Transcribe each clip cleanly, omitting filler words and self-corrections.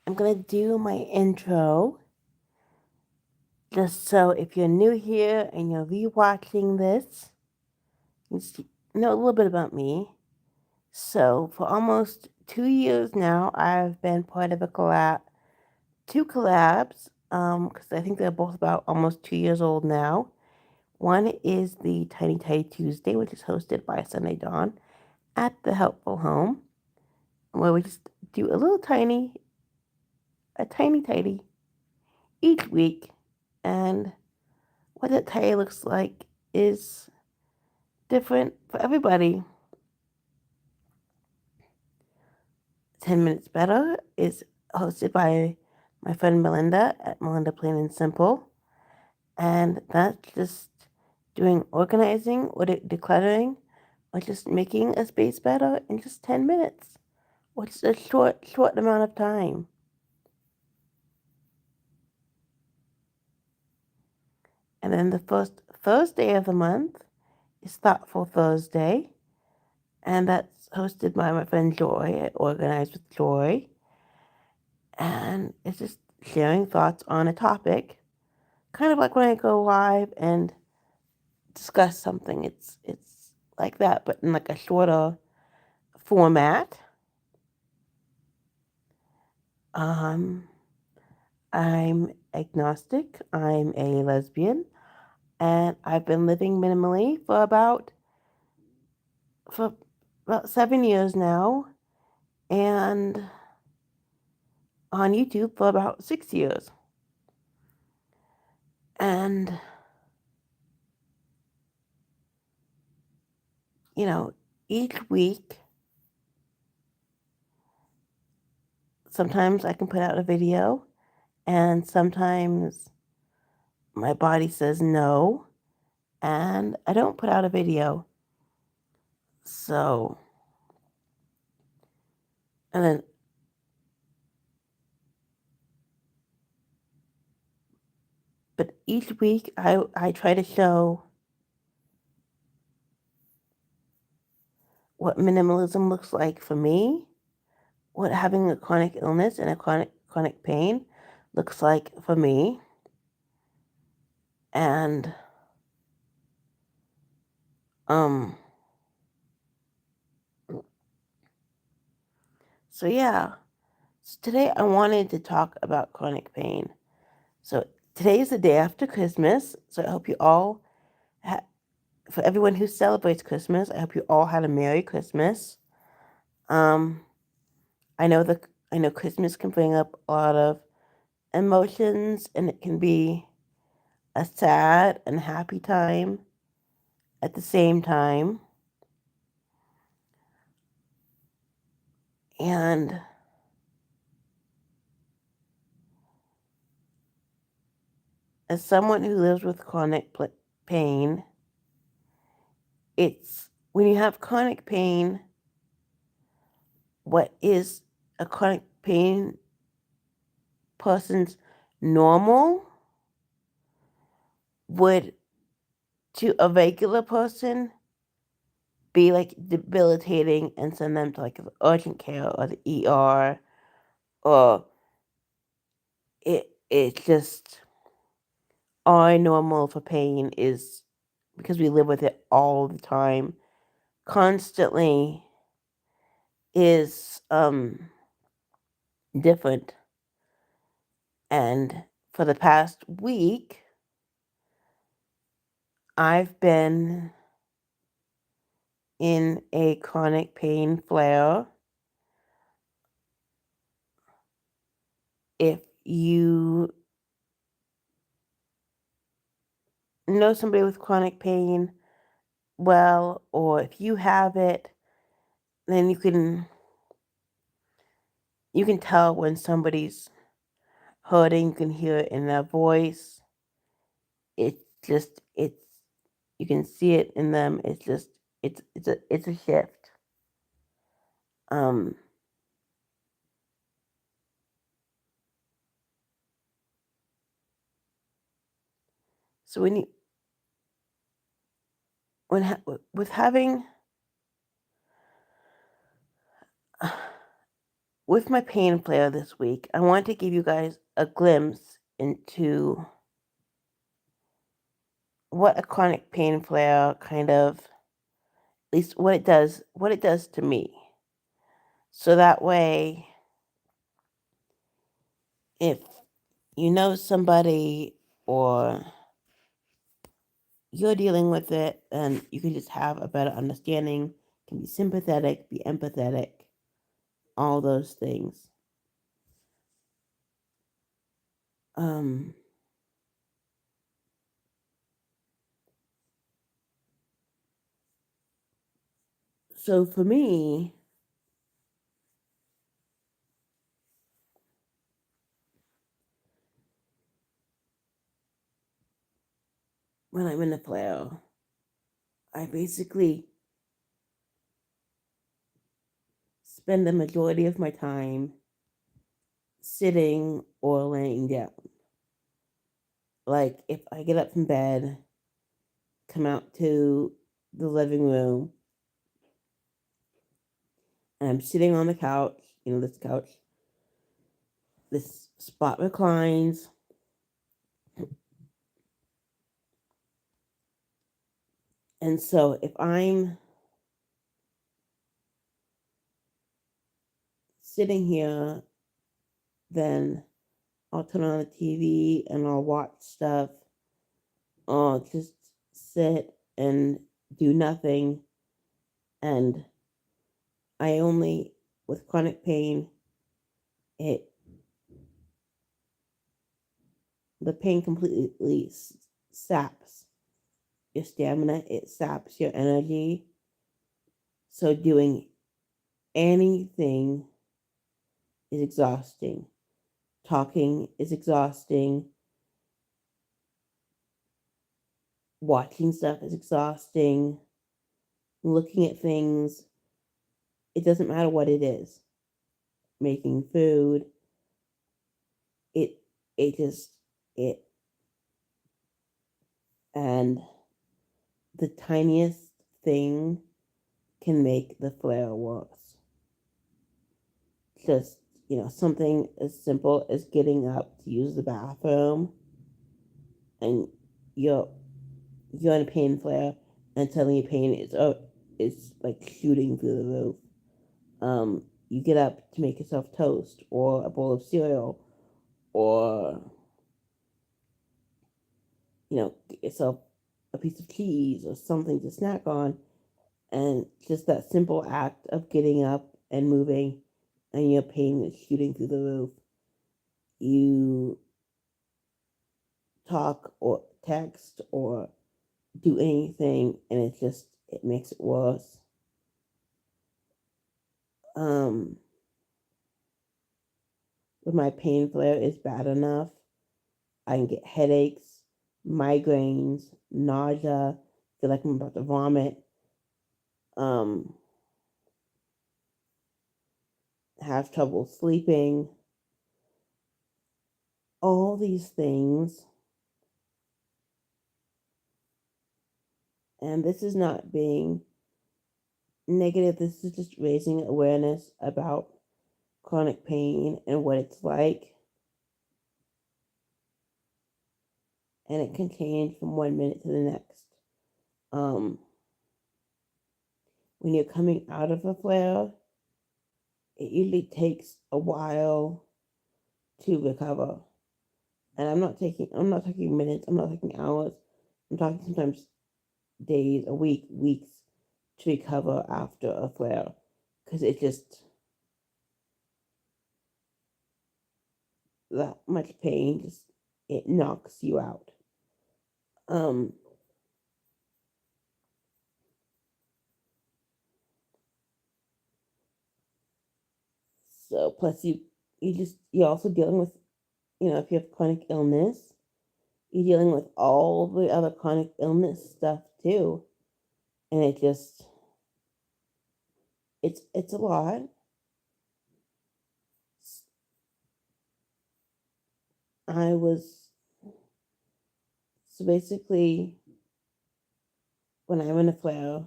I'm going to do my intro just so if you're new here and you're rewatching this, you know a little bit about me. So, for almost 2 years now, I've been part of two collabs, because I think they're both about almost 2 years old now. One is the Tiny Tidy Tuesday, which is hosted by Sunday Dawn at the Helpful Home, where we just do a tiny tidy each week. And what that tidy looks like is different for everybody. 10 Minutes Better is hosted by my friend Melinda at Melinda Plain and Simple. And that's just doing organizing or decluttering or just making a space better in just 10 minutes, which is a short amount of time. And then the first Thursday of the month is Thoughtful Thursday, and that's hosted by my friend Joy at Organize with Joy. And it's just sharing thoughts on a topic, kind of like when I go live and discuss something. It's like that, but in like a shorter format. Um, I'm agnostic. I'm a lesbian, and I've been living minimally for about 7 years now, and on YouTube for about 6 years. And you know, each week, sometimes I can put out a video, and sometimes my body says no, and I don't put out a video. So, and then, but each week I try to show what minimalism looks like for me, what having a chronic illness and a chronic pain looks like for me. And so yeah. So today I wanted to talk about chronic pain. So today is the day after Christmas. So I hope you all for everyone who celebrates Christmas, I hope you all had a Merry Christmas. Um I know Christmas can bring up a lot of emotions, and it can be a sad and happy time at the same time. And as someone who lives with chronic pain, it's when you have chronic pain, what is a chronic pain person's normal would to a regular person be like debilitating and send them to like urgent care or the ER, or it's just our normal for pain is because we live with it all the time, constantly, is different. And for the past week, I've been in a chronic pain flare. If you know somebody with chronic pain well, or if you have it, then you can tell when somebody's hurting. You can hear it in their voice. It's you can see it in them. It's a shift. Um so with having with my pain flare this week, I want to give you guys a glimpse into what a chronic pain flare kind of, at least what it does to me. So that way, if you know somebody or you're dealing with it, and you can just have a better understanding, can be sympathetic, be empathetic, all those things. Um, so for me, when I'm in a flare, I basically spend the majority of my time sitting or laying down. Like if I get up from bed, come out to the living room, and I'm sitting on the couch, this couch, this spot reclines, and so if I'm sitting here, then I'll turn on the TV and I'll watch stuff, or just sit and do nothing. And with chronic pain, it the pain completely saps your stamina, it saps your energy. So doing anything is exhausting. Talking is exhausting. Watching stuff is exhausting. Looking at things, it doesn't matter what it is. Making food, it it just it and the tiniest thing can make the flare worse. Just, something as simple as getting up to use the bathroom, and you're you're in a pain flare, and suddenly your pain is like shooting through the roof. You get up to make yourself toast or a bowl of cereal, or get yourself a piece of cheese or something to snack on, and just that simple act of getting up and moving, and your pain is shooting through the roof. You talk or text or do anything, and it makes it worse. Um, when my pain flare is bad enough, I can get headaches, migraines, nausea, feel like I'm about to vomit, um, have trouble sleeping, all these things. And this is not being negative, this is just raising awareness about chronic pain and what it's like. And it can change from 1 minute to the next. Um, when you're coming out of a flare, it usually takes a while to recover. And I'm not talking minutes, I'm not talking hours. I'm talking sometimes days, a week, weeks to recover after a flare. Because that much pain it knocks you out. Um, so plus you're also dealing with, if you have chronic illness, you're dealing with all the other chronic illness stuff too. And it's a lot. I was so basically, when I'm in a flare,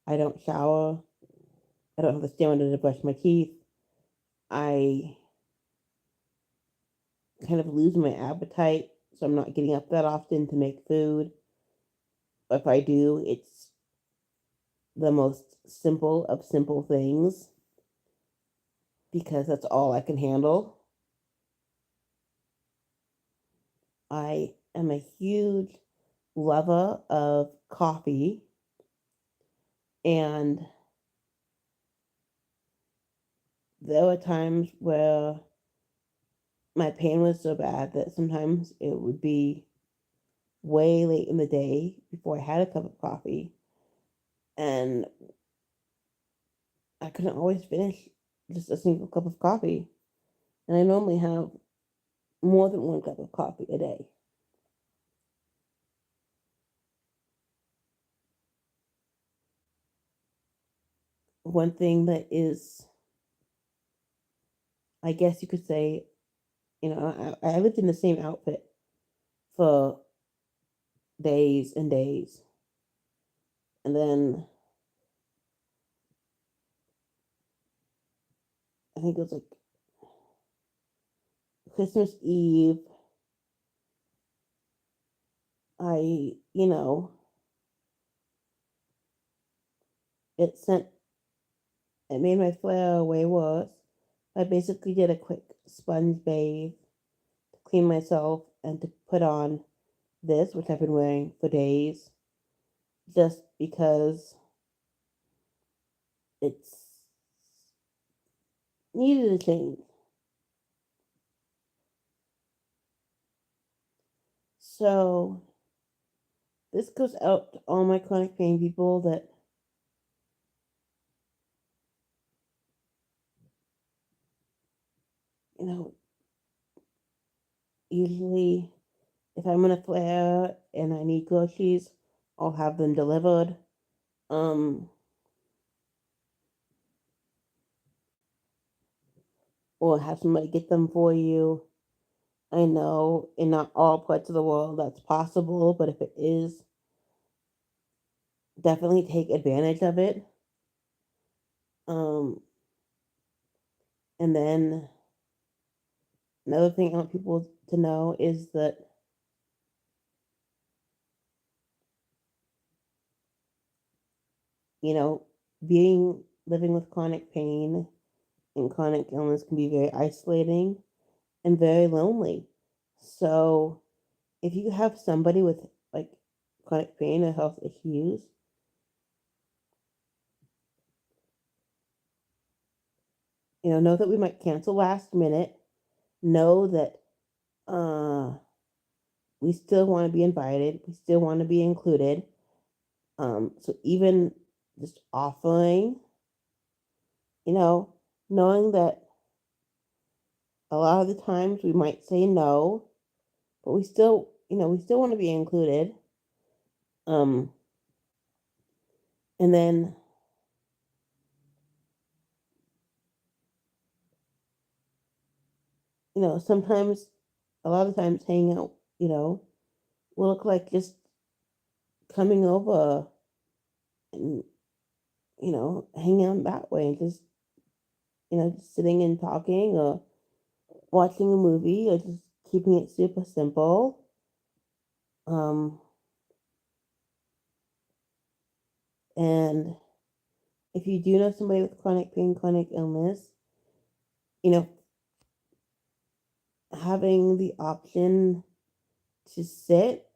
I don't shower, I don't have to stand to brush my teeth. I kind of lose my appetite, so I'm not getting up that often to make food. If I do, it's the most simple of simple things because that's all I can handle. I am a huge lover of coffee, and there were times where my pain was so bad that sometimes it would be way late in the day before I had a cup of coffee, and I couldn't always finish just a single cup of coffee. And I normally have more than one cup of coffee a day. One thing that is, I guess you could say, I lived in the same outfit for days and days. And then I think it was like Christmas Eve, I, it sent, it made my flare way worse. I basically did a quick sponge bathe to clean myself and to put on this, which I've been wearing for days, just because it's needed a change. So this goes out to all my chronic pain people that, you know, usually if I'm in a flare and I need groceries, I'll have them delivered. Um, or have somebody get them for you. I know in not all parts of the world that's possible, but if it is, definitely take advantage of it. Um, and then another thing I want people to know is that, you know, being living with chronic pain and chronic illness can be very isolating and very lonely. So if you have somebody with like chronic pain or health issues, know that we might cancel last minute. Know that uh, we still want to be invited. We still want to be included. So even just offering, you know, knowing that a lot of the times we might say no, but we still want to be included. Um, and then, sometimes, a lot of times hanging out, will look like just coming over and, hanging out that way and just, just sitting and talking or watching a movie or just keeping it super simple. Um, and if you do know somebody with chronic pain, chronic illness, you know, having the option to sit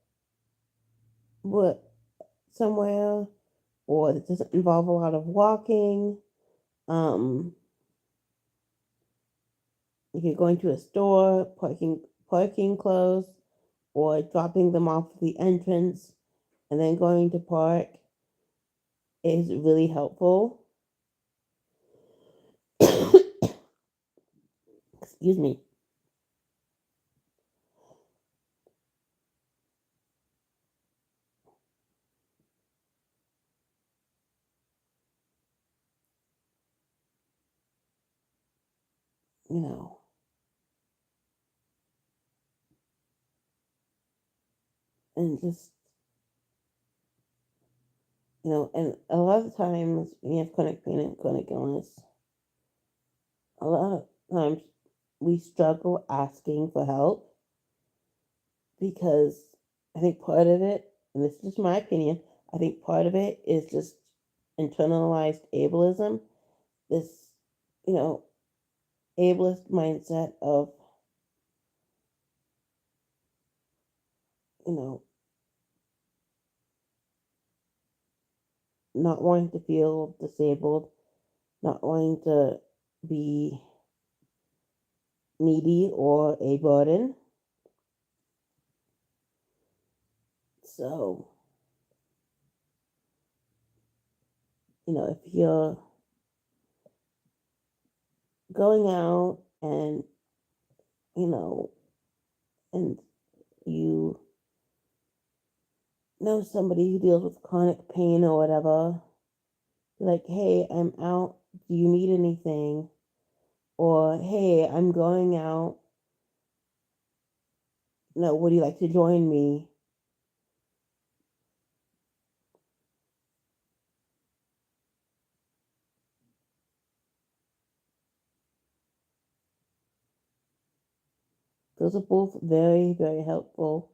with somewhere or that doesn't involve a lot of walking. Um, if you're going to a store, parking clothes, or dropping them off at the entrance and then going to park is really helpful. Excuse me. You know, and just And a lot of times when you have chronic pain and chronic illness, a lot of times we struggle asking for help because I think part of it, and this is just my opinion, I think part of it is just internalized ableism. This, you know, ableist mindset of, you know, not wanting to feel disabled, not wanting to be needy or a burden. So, if you're going out and, you know, and you know somebody who deals with chronic pain or whatever, be like, hey, I'm out. Do you need anything? Or, hey, I'm going out. Would you like to join me? Those are both very, very helpful.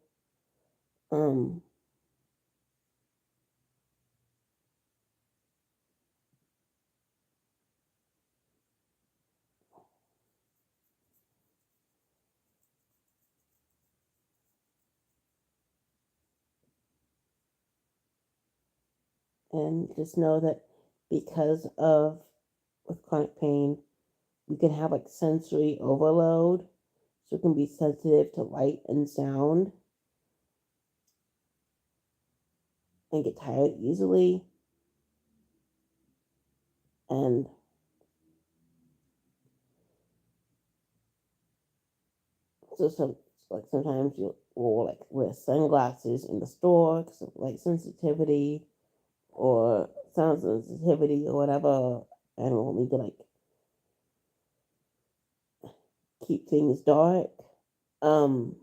Um, and just know that because of with chronic pain, you can have like sensory overload. So it can be sensitive to light and sound and get tired easily. And so sometimes you will like wear sunglasses in the store because of light sensitivity or sound sensitivity or whatever, and we'll need to like keep things dark. Um,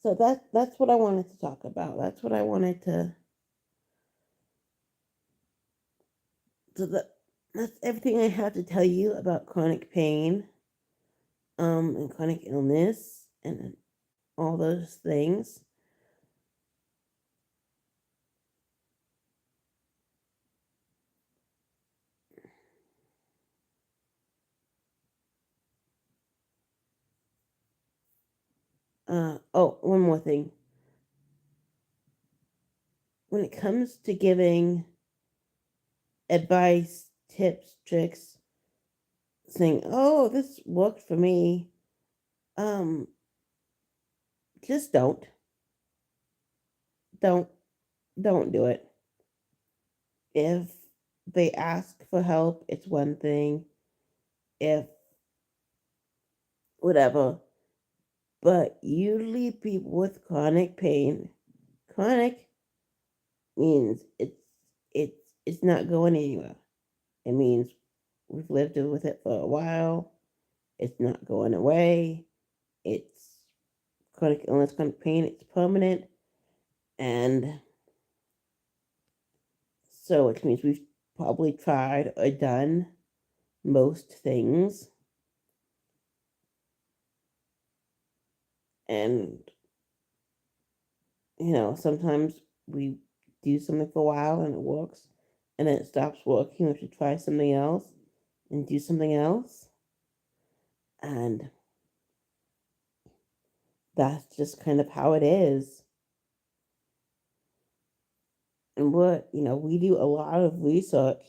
so that's what I wanted to talk about. That's what I wanted to. So that's everything I have to tell you about chronic pain, and chronic illness, and all those things. Oh, one more thing. When it comes to giving advice, tips, tricks, saying, "Oh, this worked for me," um, just don't, don't do it. If they ask for help, it's one thing. If whatever, but usually people with chronic pain, chronic means it's it's not going anywhere. It means we've lived with it for a while. It's not going away. It's chronic illness, chronic pain. It's permanent, and so it means we've probably tried or done most things, and sometimes we do something for a while and it works, and then it stops working. We have to try something else and do something else, and that's just kind of how it is. And we do a lot of research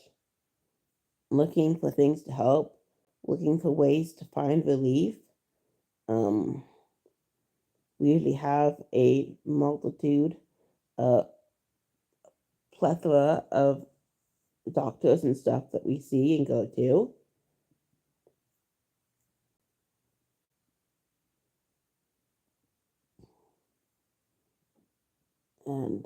looking for things to help, looking for ways to find relief. Um, we usually have a multitude, a plethora of doctors and stuff that we see and go to. And,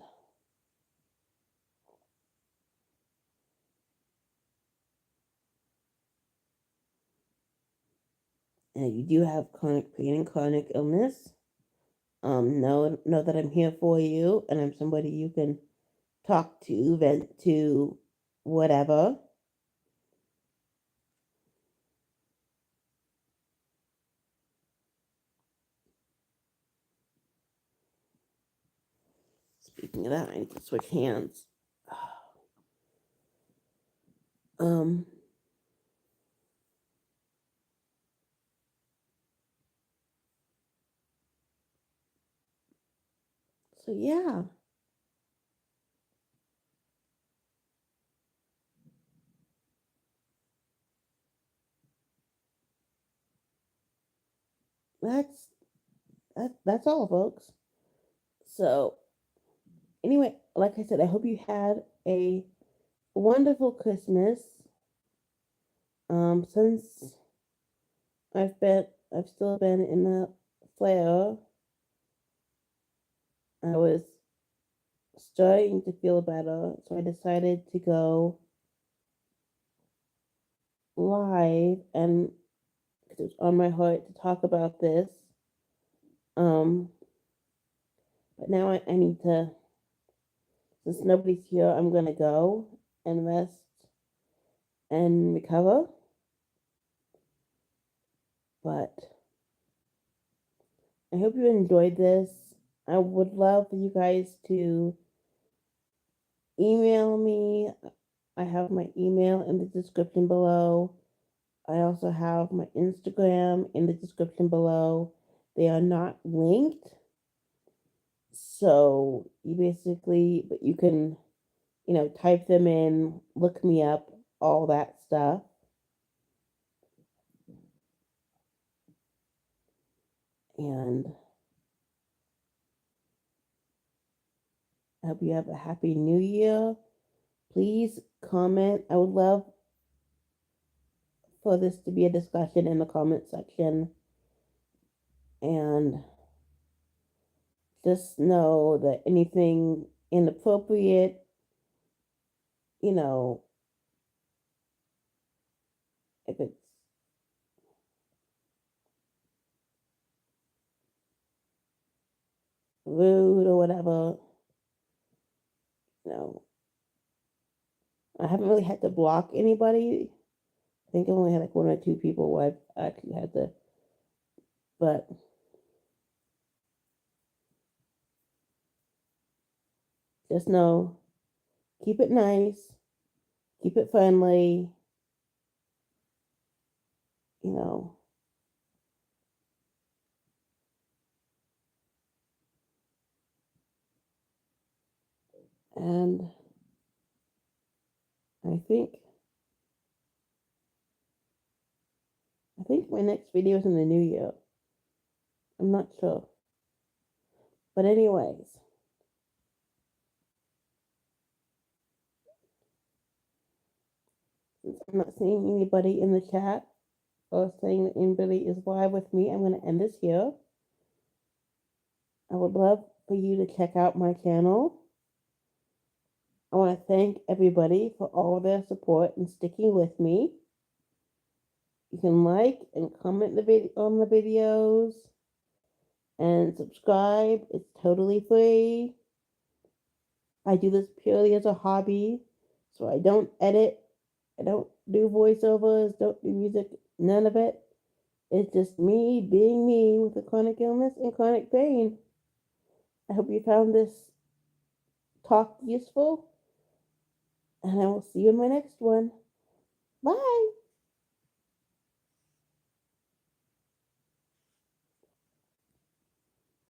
and you do have chronic pain and chronic illness. Know that I'm here for you, and I'm somebody you can talk to, vent to, whatever. Speaking of that, I need to switch hands. Um, so yeah, that's that's all, folks. So anyway, like I said, I hope you had a wonderful Christmas. Since I've still been in the flare, I was starting to feel better, so I decided to go live, and because it was on my heart to talk about this. Um, but now I need to, since nobody's here, I'm gonna go and rest and recover. But I hope you enjoyed this. I would love for you guys to email me. I have my email in the description below. I also have my Instagram in the description below. They are not linked. So you basically, but you can, type them in, look me up, all that stuff. And I hope you have a happy new year. Please comment. I would love for this to be a discussion in the comment section. And just know that anything inappropriate, you know, if it's rude or whatever, you know, I haven't really had to block anybody. I think I only had like one or two people where I've actually had to, but just know, keep it nice, keep it friendly, you know, and I think I think my next video is in the new year. I'm not sure. But anyways, since I'm not seeing anybody in the chat or saying that anybody is live with me, I'm going to end this here. I would love for you to check out my channel. I want to thank everybody for all their support and sticking with me. You can like and comment on the videos and subscribe. It's totally free. I do this purely as a hobby, so I don't edit. I don't do voiceovers, don't do music, none of it. It's just me being me with a chronic illness and chronic pain. I hope you found this talk useful, and I will see you in my next one. Bye.